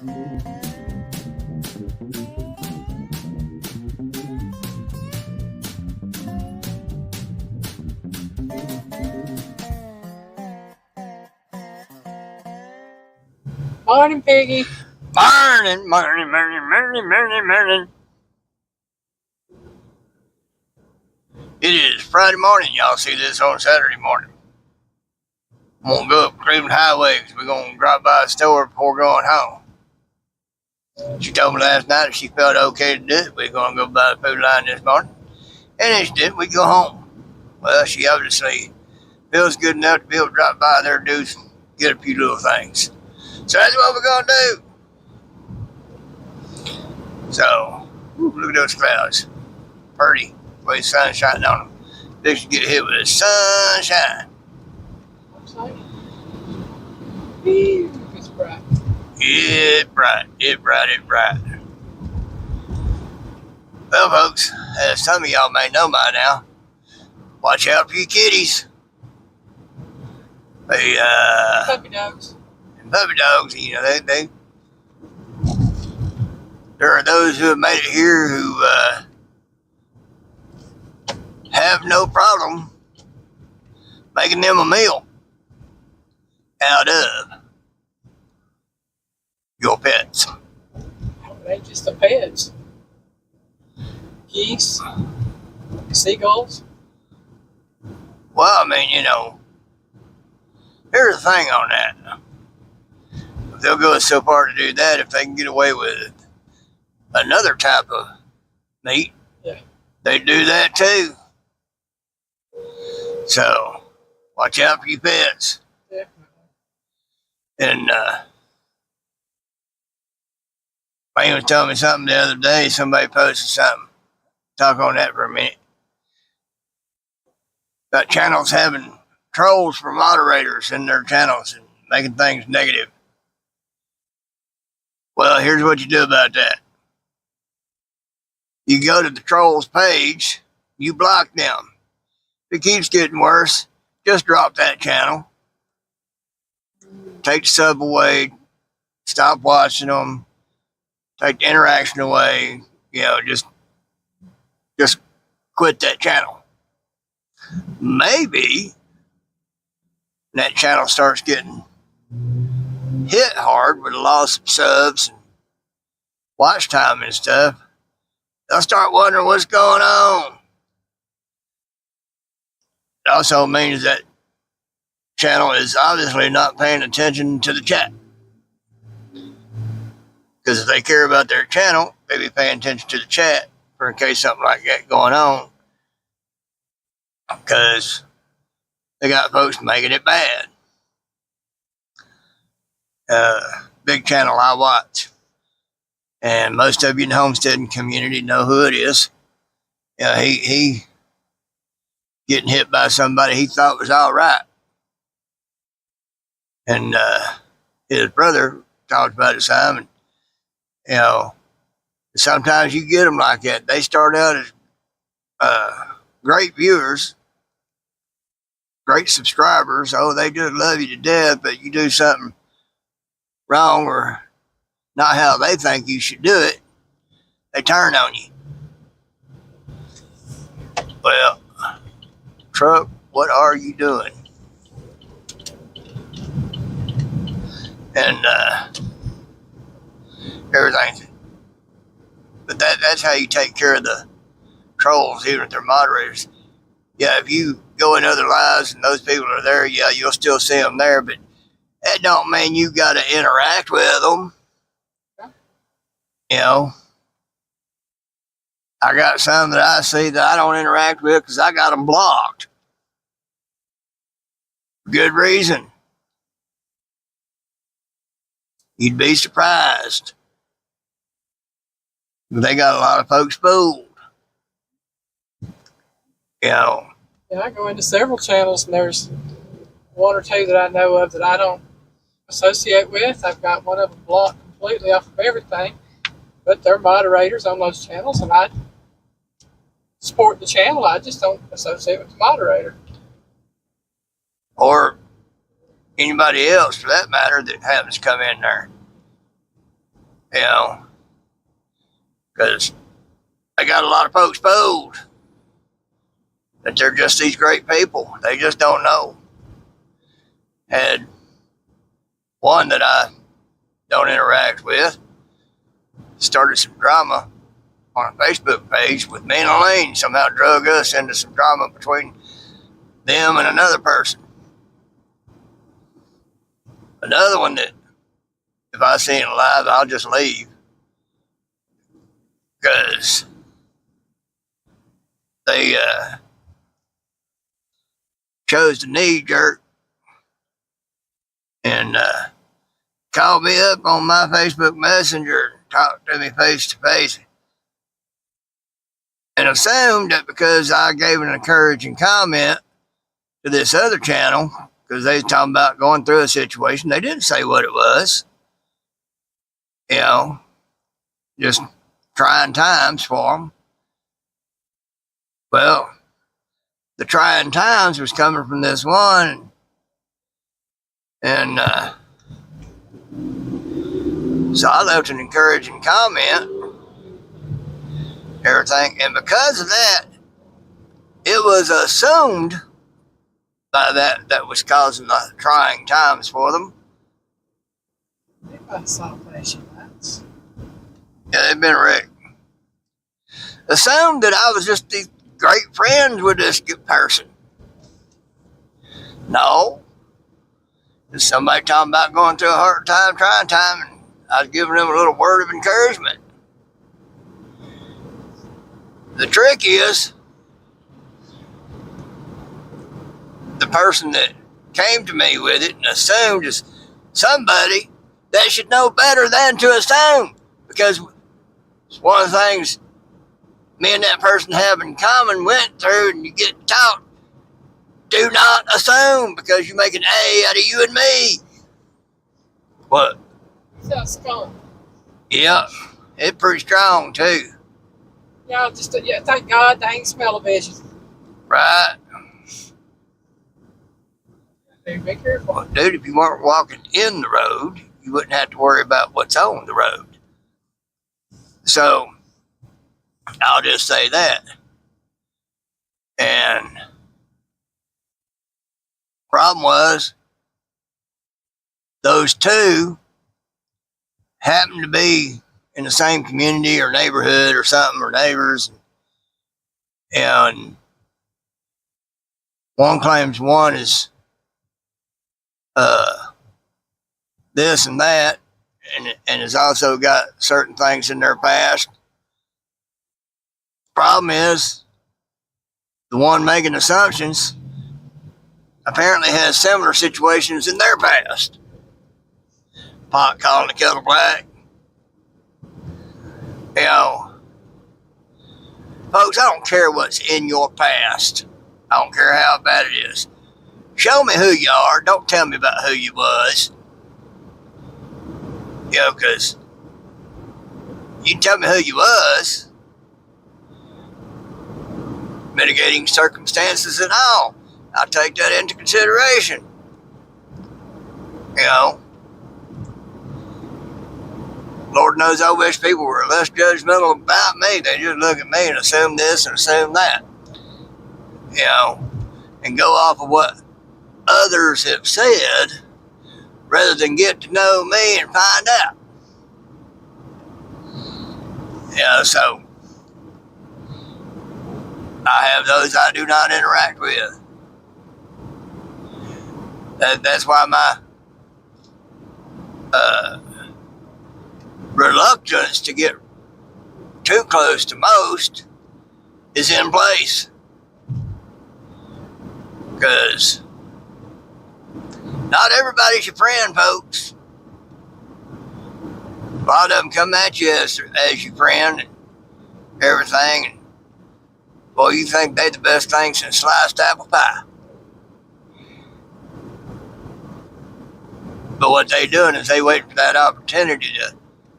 Morning, Piggy. Morning, morning, morning, morning, morning, morning. It is Friday morning. Y'all see this on Saturday morning. I'm going to go up Cleveland Highway because we're going to drop by a store before going home. She told me last night if she felt okay to do it, we're going to go by the food line this morning. And if she did, we go home. Well, she obviously feels good enough to be able to drop by there and get a few little things. So that's what we're going to do. So, look at those clouds. Pretty. The way the sun's shining on them. They should get hit with the sunshine. It's bright. It's bright. It's bright. It's bright. Well, folks, as some of y'all may know by now, watch out for your kitties. They, Puppy dogs. And puppy dogs, you know, there are those who have made it here who, have no problem making them a meal out of your pets. They just the pets. Geese, seagulls. Well, I mean, you know, here's the thing on that. They'll go so far to do that if they can get away with another type of meat. Yeah. They do that too. So, watch out for your pets. Definitely. And, man was telling me something the other day. Somebody posted something. Talk on that for a minute. About channels having trolls for moderators in their channels and making things negative. Well, here's what you do about that. You go to the trolls page, you block them. If it keeps getting worse, just drop that channel. Take the sub away. Stop watching them. Take the interaction away. You know, just quit that channel. Maybe that channel starts getting hit hard with a loss of subs and watch time and stuff. They'll start wondering what's going on. It also means that channel is obviously not paying attention to the chat. Because if they care about their channel, they be paying attention to the chat for in case something like that going on. Because they got folks making it bad. Big channel I watch. And most of you in the homesteading community know who it is. Yeah, he getting hit by somebody he thought was all right. And his brother talked about it some. And, you know, sometimes you get them like that. They start out as great viewers, great subscribers. Oh, they just love you to death, but you do something wrong or not how they think you should do it, they turn on you. Well, truck, what are you doing? And everything. But that's how you take care of the trolls, even if they're moderators. Yeah, if you go in other lives and those people are there, yeah, you'll still see them there, but that don't mean you got to interact with them. You know, I got some that I see that I don't interact with because I got them blocked. Good reason. You'd be surprised. They got a lot of folks fooled. You know. Yeah, I go into several channels and there's one or two that I know of that I don't associate with. I've got one of them blocked completely off of everything. But they're moderators on those channels, and I support the channel. I just don't associate with the moderator. Or anybody else, for that matter, that happens to come in there. You know, because they got a lot of folks fooled that they're just these great people. They just don't know. Had one that I don't interact with started some drama on a Facebook page with me and Elaine. Somehow drug us into some drama between them and another person. Another one that if I see it live, I'll just leave. Because they chose to knee jerk and called me up on my Facebook Messenger and talked to me face to face and assumed that because I gave an encouraging comment to this other channel, because they was talking about going through a situation, they didn't say what it was. You know, just trying times for them. Well, the trying times was coming from this one, and so I left an encouraging comment, everything, and because of that, it was assumed by that was causing the trying times for them. I saw flashing lights. Yeah, they've been wrecked. Assumed that I was just these great friends with this person. No. Just somebody talking about going through a hard time, trying time, and I was giving them a little word of encouragement. The trick is, the person that came to me with it and assumed is somebody that should know better than to assume, because it's one of the things me and that person have in common went through, and you get taught, do not assume, because you make an A out of you and me. What? Sounds strong. Yeah, it's pretty strong too. Yeah, thank God they ain't smell-o-vision. Right. Be careful. Well, dude, if you weren't walking in the road, you wouldn't have to worry about what's on the road. So, I'll just say that. And problem was, those two happened to be in the same community or neighborhood or something, or neighbors. And one claims one is this and that, and has also got certain things in their past. Problem is, the one making assumptions apparently has similar situations in their past. Pot calling the kettle black. You know, folks, I don't care what's in your past. I don't care how bad it is. Show me who you are. Don't tell me about who you was. You know, because you can tell me who you was. Mitigating circumstances and all. I'll take that into consideration. You know, Lord knows I wish people were less judgmental about me. They just look at me and assume this and assume that. You know, and go off of what others have said rather than get to know me and find out. You know, so I have those I do not interact with. That's why my reluctance to get too close to most is in place. Because not everybody's your friend, folks. A lot of them come at you as your friend and everything. And, boy, you think they're the best thing since sliced apple pie. But what they doing is they waiting for that opportunity to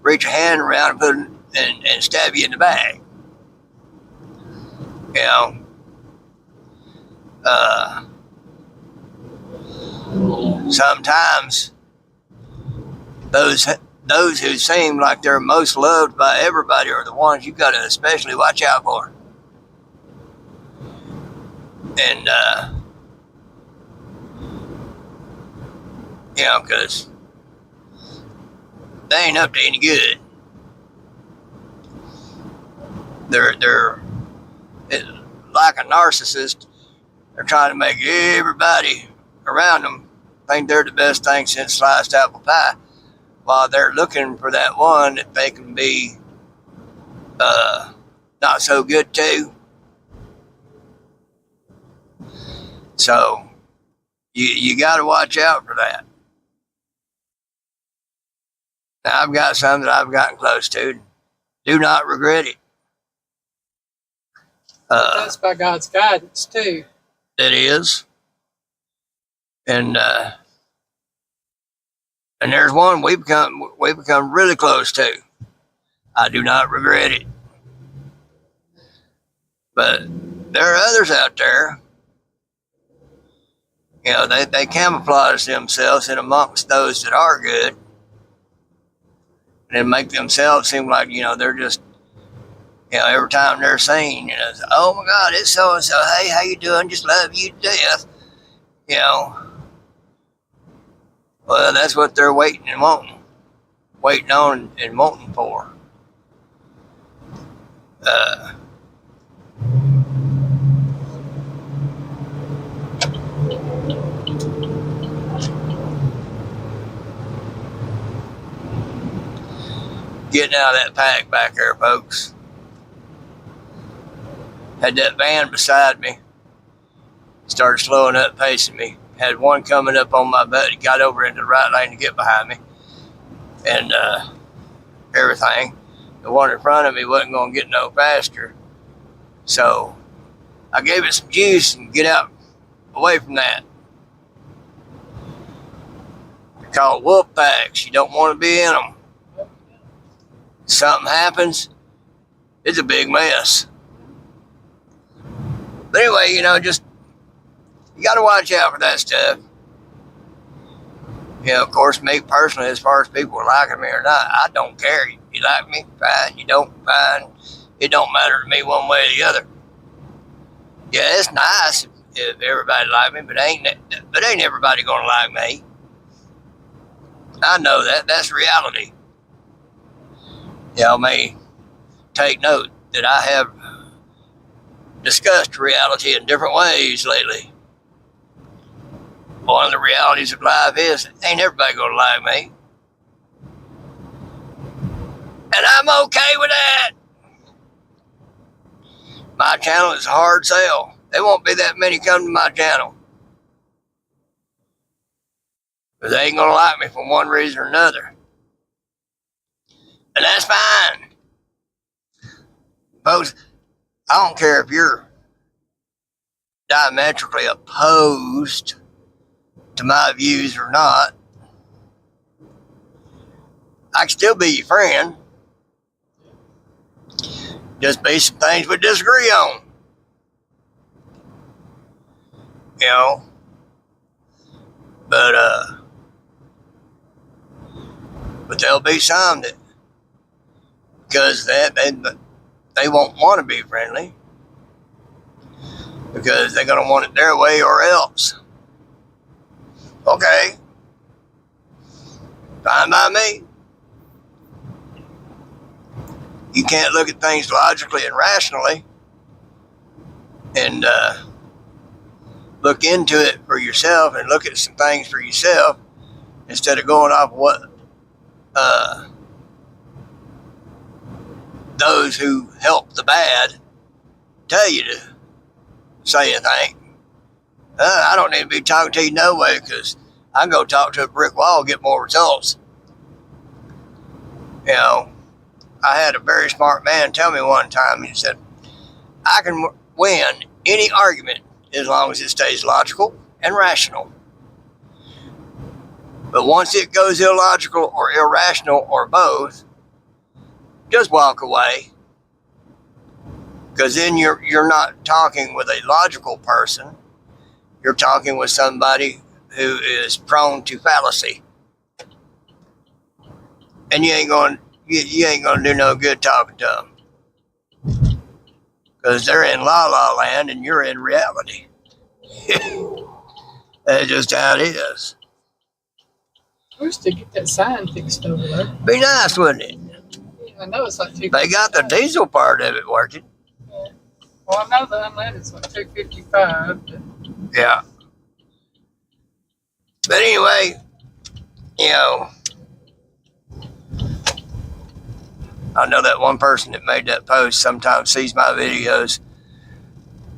reach a hand around and put and stab you in the back. You know. Sometimes those those who seem like they're most loved by everybody are the ones you got to especially watch out for. And, you know, because they ain't up to any good. They're like a narcissist. They're trying to make everybody around them think they're the best thing since sliced apple pie, while they're looking for that one that they can be not so good to. So you got to watch out for that. Now, I've got some that I've gotten close to. Do not regret it. That's by God's guidance too. It is. And there's one we become really close to. I do not regret it. But there are others out there. You know, they camouflage themselves in amongst those that are good, and then make themselves seem like, you know, they're just, you know, every time they're seen, you know, oh my God, it's so and so. Hey, how you doing? Just love you to death. You know, well, that's what they're waiting on and wanting for. Getting out of that pack back there, folks. Had that van beside me. Started slowing up, pacing me. Had one coming up on my butt. He got over into the right lane to get behind me. And everything. The one in front of me wasn't going to get no faster. So I gave it some juice and get out away from that. They're called wolf packs. You don't want to be in them. Something happens, it's a big mess. But anyway, you know, just, you got to watch out for that stuff. You know, of course, me personally, as far as people are liking me or not, I don't care. You like me, fine. You don't, fine. It don't matter to me one way or the other. Yeah, it's nice if everybody like me, but ain't everybody gonna like me. I know that. That's reality. Y'all may take note that I have discussed reality in different ways lately. One of the realities of life is, ain't everybody gonna like me. And I'm okay with that. My channel is a hard sell. There won't be that many come to my channel. But they ain't gonna like me for one reason or another. And that's fine. Folks, I don't care if you're diametrically opposed to my views or not. I can still be your friend. Just be some things we disagree on. You know? But there'll be some that, because they won't want to be friendly, because they're going to want it their way or else. Okay. Fine by me. You can't look at things logically and rationally and look into it for yourself and look at some things for yourself instead of going off what those who help the bad tell you to say and think. I don't need to be talking to you no way, because I can go talk to a brick wall and get more results. You know, I had a very smart man tell me one time, he said, I can win any argument as long as it stays logical and rational. But once it goes illogical or irrational or both, just walk away. Because then you're not talking with a logical person. You're talking with somebody who is prone to fallacy. And you ain't gonna do no good talking to them. Because they're in la la land and you're in reality. That's just how it is. I wish to get that sign fixed over there. Be nice, wouldn't it? Yeah, I know it's like $255. They got the diesel part of it working. Yeah. Well, I know the unleaded's like $255. But Yeah. But anyway, you know, I know that one person that made that post sometimes sees my videos.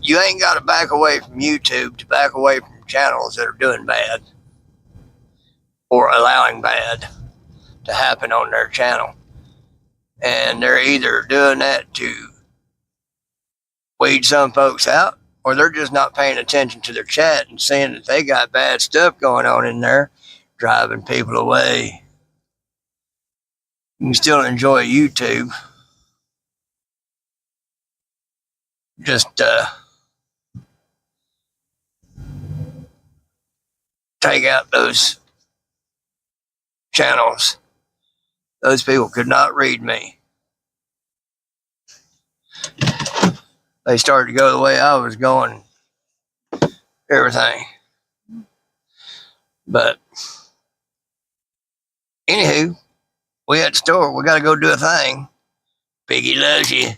You ain't got to back away from YouTube to back away from channels that are doing bad or allowing bad to happen on their channel. And they're either doing that to weed some folks out, or they're just not paying attention to their chat and seeing that they got bad stuff going on in there, driving people away. You can still enjoy YouTube. Just take out those channels. Those people could not read me. They started to go the way I was going. Everything. But anywho, we at the store. We got to go do a thing. Piggy loves you.